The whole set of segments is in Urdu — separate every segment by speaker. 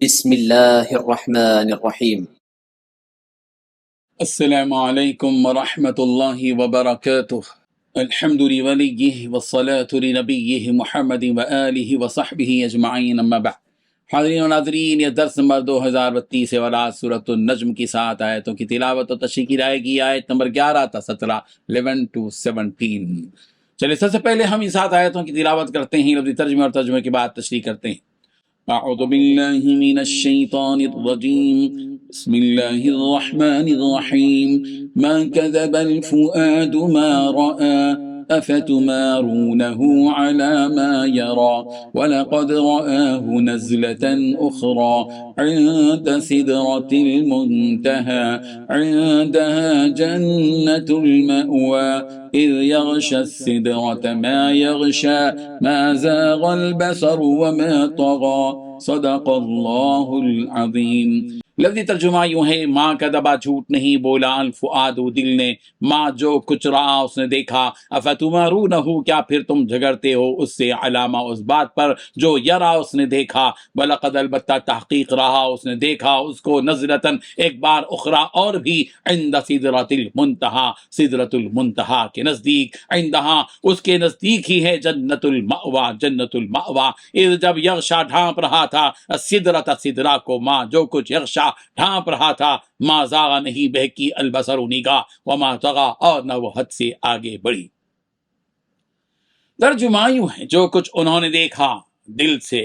Speaker 1: بسم الله الرحمن الرحيم.
Speaker 2: السلام عليكم ورحمة الله وبركاته. الحمد لوليه والصلاة لنبيه محمد وآله وصحبه اجمعین اما بعد. حاضرین و ناظرین، یہ درس نمبر 2032 ہے اور آج سورۃ النجم کی 7 آیتوں کی تلاوت و تشریح کی جائے گی. آیت نمبر 11 تا 17 11 to 17. چلے سب سے پہلے ہم ان 7 آیتوں کی تلاوت کرتے ہیں، لفظی ترجمے اور ترجمے کے بعد تشریح کرتے ہیں. اعوذ باللہ من الشیطان الرجیم، بسم اللہ الرحمن الرحیم. ما كذب الفؤاد ما رأى أفتمارونه على ما يرى ولقد رآه نزلة أخرى عند سدرة المنتهى عندها جنة المأوى إذ يغشى السدرة ما يغشى ما زاغ البصر وما طغى صدق الله العظيم. لفظی ترجمہ یوں ہے: ماں کذبا جھوٹ نہیں بولا، الفؤاد دل نے، ماں جو کچھ رہا اس نے دیکھا، افتمارونہ کیا پھر تم جھگڑتے ہو اس سے، علامہ اس بات پر جو یرا اس نے دیکھا، ولقد البتہ تحقیق رہا اس نے دیکھا اس کو، نزلتاً ایک بار اخرى اور بھی، عند سدرۃ المنتہا سدرۃ المنتہا کے نزدیک، عندہا اس کے نزدیک ہی ہے، جنت المأویٰ جنت المأویٰ، اذ جب یغشا ڈھانپ رہا تھا، السدرۃ سدرہ کو، ماں جو کچھ یغشا ڈھانپ رہا تھا، ما زاغ نہیں بہکی، البصر نگاہ، وما طغى اور نہ وہ حد سے آگے بڑھی. ترجمہ یوں ہے: جو کچھ انہوں نے دیکھا دل سے،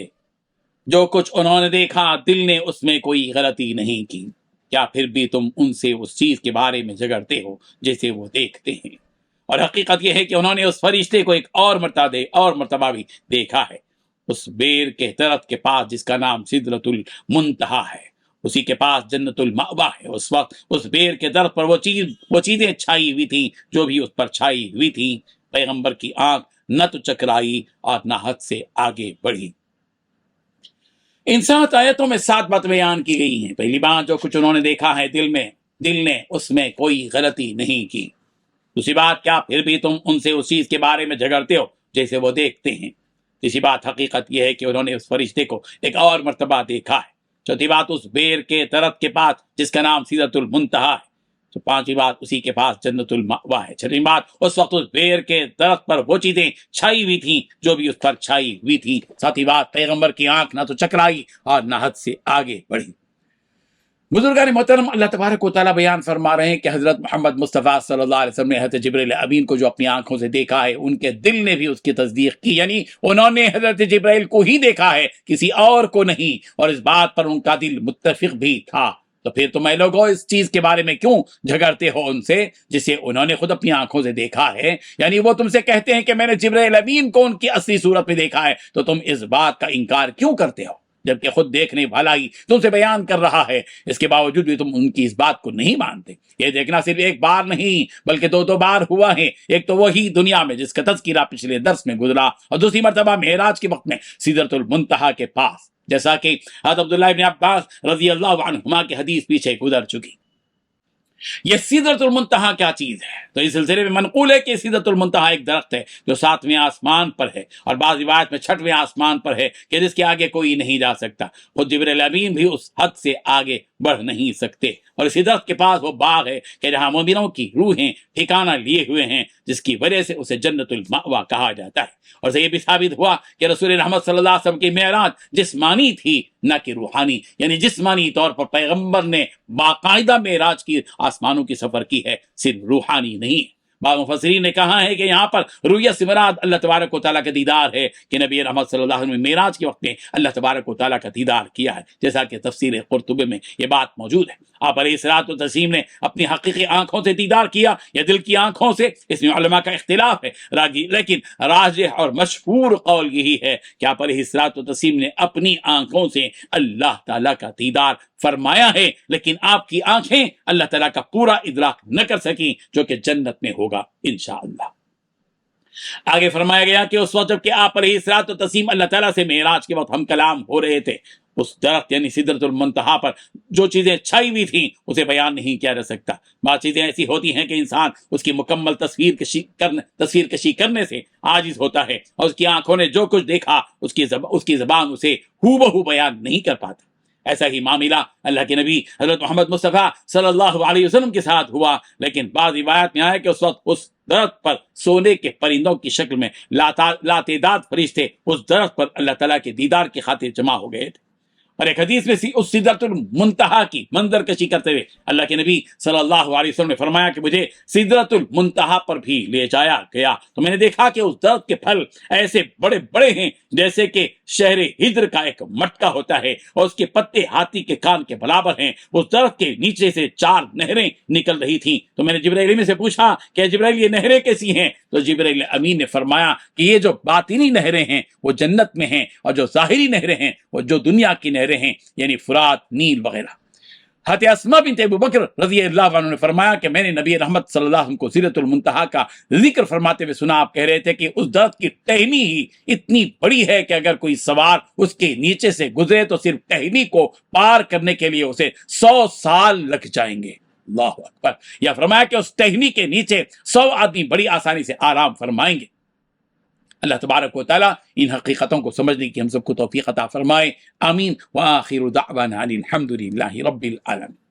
Speaker 2: جو کچھ انہوں نے دیکھا دل نے اس میں کوئی غلطی نہیں کی، کیا پھر بھی تم ان سے اس چیز کے بارے میں جھگڑتے ہو جیسے وہ دیکھتے ہیں. اور حقیقت یہ ہے کہ انہوں نے اس فرشتے کو ایک اور مرتبہ بھی دیکھا ہے، اس بیر کے درخت کے پاس جس کا نام سدرۃ المنتہا ہے، اسی کے پاس جنت المأویٰ ہے. اس وقت اس بیر کے درخت پر وہ چیزیں چھائی ہوئی تھیں جو بھی اس پر چھائی ہوئی تھیں. پیغمبر کی آنکھ نہ تو چکرائی اور نہ حد سے آگے بڑھی. ان 7 آیتوں میں 7 باتیں بیان کی گئی ہیں. پہلی بات، جو کچھ انہوں نے دیکھا ہے دل نے اس میں کوئی غلطی نہیں کی. دوسری بات، کیا پھر بھی تم ان سے اس چیز کے بارے میں جھگڑتے ہو جیسے وہ دیکھتے ہیں. تیسری بات، حقیقت یہ ہے کہ انہوں نے اس فرشتے کو ایک اور مرتبہ دیکھا ہے. چوتھی بات، اس بیر کے درخت کے پاس جس کا نام سدرۃ المنتہا ہے. تو پانچویں بات، اسی کے پاس جنت المأویٰ ہے. چھٹویں بات، اس وقت اس بیر کے درخت پر وہ چیزیں چھائی ہوئی تھیں جو بھی اس پر چھائی ہوئی تھیں. ساتھی بات، پیغمبر کی آنکھ نہ تو چکرائی اور نہ حد سے آگے بڑھی. بزرگان محترم، اللہ تبارک و تعالیٰ بیان فرما رہے ہیں کہ حضرت محمد مصطفیٰ صلی اللہ علیہ وسلم نے حضرت جبرائیل امین کو جو اپنی آنکھوں سے دیکھا ہے، ان کے دل نے بھی اس کی تصدیق کی. یعنی انہوں نے حضرت جبرائیل کو ہی دیکھا ہے، کسی اور کو نہیں، اور اس بات پر ان کا دل متفق بھی تھا. تو پھر تم اے لوگو اس چیز کے بارے میں کیوں جھگڑتے ہو ان سے جسے انہوں نے خود اپنی آنکھوں سے دیکھا ہے. یعنی وہ تم سے کہتے ہیں کہ میں نے جبرائیل امین کو ان کی اصلی صورت میں دیکھا ہے، تو تم اس بات کا انکار کیوں کرتے ہو جبکہ خود دیکھنے والا ہی تم سے بیان کر رہا ہے. اس کے باوجود بھی تم ان کی اس بات کو نہیں مانتے. یہ دیکھنا صرف ایک بار نہیں بلکہ 2 بار ہوا ہے. ایک تو وہی دنیا میں جس کا تذکرہ پچھلے درس میں گزرا، اور دوسری مرتبہ معراج کے وقت میں سدرۃ المنتہا کے پاس، جیسا کہ حضرت عبداللہ ابن عباس رضی اللہ عنہما کی حدیث پیچھے گزر چکی. یہ سدرۃ المنتہا کیا چیز ہے؟ تو اس سلسلے میں منقول ہے کہ سدرۃ المنتہا ایک درخت ہے جو 7ویں آسمان پر ہے، اور بعض روایت میں 6ویں آسمان پر ہے کہ جس کے آگے کوئی نہیں جا سکتا. خود جبرائیل امین بھی اس حد سے آگے بڑھ نہیں سکتے. اور اسی درخت کے پاس وہ باغ ہے کہ جہاں مومنوں کی روحیں ٹھکانہ لیے ہوئے ہیں، جس کی وجہ سے اسے جنت المأویٰ کہا جاتا ہے. اور اسے یہ بھی ثابت ہوا کہ رسول رحمت صلی اللہ علیہ وسلم کی معراج جسمانی تھی نہ کہ روحانی. یعنی جسمانی طور پر پیغمبر نے باقاعدہ معراج کی آسمانوں کی سفر کی ہے، صرف روحانی نہیں. بعض مفسرین نے کہا ہے کہ یہاں پر رؤیت سے مراد اللہ تبارک و تعالیٰ کا دیدار ہے، کہ نبی رحمت صلی اللہ علیہ وسلم نے معراج کے وقت میں اللہ تبارک و تعالیٰ کا دیدار کیا ہے، جیسا کہ تفسیر قرطبی میں یہ بات موجود ہے. آپ علیہ الصلوۃ والتسلیم نے اپنی حقیقی آنکھوں سے دیدار کیا یا دل کی آنکھوں سے، اس میں علماء کا اختلاف ہے، لیکن راجح اور مشہور قول یہی ہے کہ آپ علیہ الصلوۃ والتسلیم نے اپنی آنکھوں سے اللہ تعالیٰ کا دیدار فرمایا ہے، لیکن آپ کی آنکھیں اللہ تعالیٰ کا پورا ادراک نہ کر سکیں، جو کہ جنت میں ہوگا انشاءاللہ. آگے فرمایا گیا کہ اس وقت جب کہ آپ علیہ الصلوۃ والتسلیم اللہ تعالیٰ سے معراج کے وقت ہم کلام ہو رہے تھے، اس درخت یعنی سدرۃ المنتہا پر جو چیزیں چھائی ہوئی تھیں اسے بیان نہیں کیا جا سکتا. بعض چیزیں ایسی ہوتی ہیں کہ انسان اس کی مکمل تصویر کشی کرنے سے عاجز ہوتا ہے، اور اس کی آنکھوں نے جو کچھ دیکھا اس کی زبان اسے ہو بہو بیان نہیں کر پاتا. ایسا ہی معاملہ اللہ کے نبی حضرت محمد مصطفیٰ صلی اللہ علیہ وسلم کے ساتھ ہوا، لیکن بعض روایات میں آیا کہ اس وقت اس درخت پر سونے کے پرندوں کی شکل میں لاتعداد فرشتے اس درخت پر اللہ تعالیٰ کے دیدار کی خاطر جمع ہو گئے تھے۔ اور ایک حدیث میں اس سدرۃ المنتہا کی منظر کشی کرتے ہوئے اللہ کے نبی صلی اللہ علیہ وسلم نے فرمایا کہ مجھے سدرۃ المنتہا پر بھی لے جایا گیا تو میں نے دیکھا کہ اس درخت کے پھل ایسے بڑے بڑے ہیں جیسے کہ شہر ہجر کا ایک مٹکا ہوتا ہے، اور اس کے پتے ہاتھی کے کان کے برابر ہیں۔ اس درخت کے نیچے سے 4 نہریں نکل رہی تھیں۔ تو میں نے جبرائیل امین سے پوچھا کہ جبرائیل یہ نہریں کیسی ہیں؟ تو جبرائیل امین نے فرمایا کہ یہ جو باطنی نہریں ہیں وہ جنت میں ہیں، اور جو ظاہری نہریں ہیں وہ جو دنیا کی نہریں ہیں، یعنی فرات، نیل وغیرہ۔ حضرت اسماء بنت ابو بکر رضی اللہ عنہ نے فرمایا کہ میں نے نبی رحمت صلی اللہ علیہ وسلم کو سدرۃ المنتہا کا ذکر فرماتے ہوئے سنا۔ آپ کہہ رہے تھے کہ اس درخت کی ٹہنی ہی اتنی بڑی ہے کہ اگر کوئی سوار اس کے نیچے سے گزرے تو صرف ٹہنی کو پار کرنے کے لیے اسے 100 سال لگ جائیں گے۔ اللہ اکبر۔ یا فرمایا کہ اس ٹہنی کے نیچے 100 آدمی بڑی آسانی سے آرام فرمائیں گے۔ اللہ تبارک و تعالیٰ ان حقیقتوں کو سمجھنے کی ہم سب کو توفیق عطا فرمائے، آمین۔ وآخر دعوانا الحمد للہ رب العالمین۔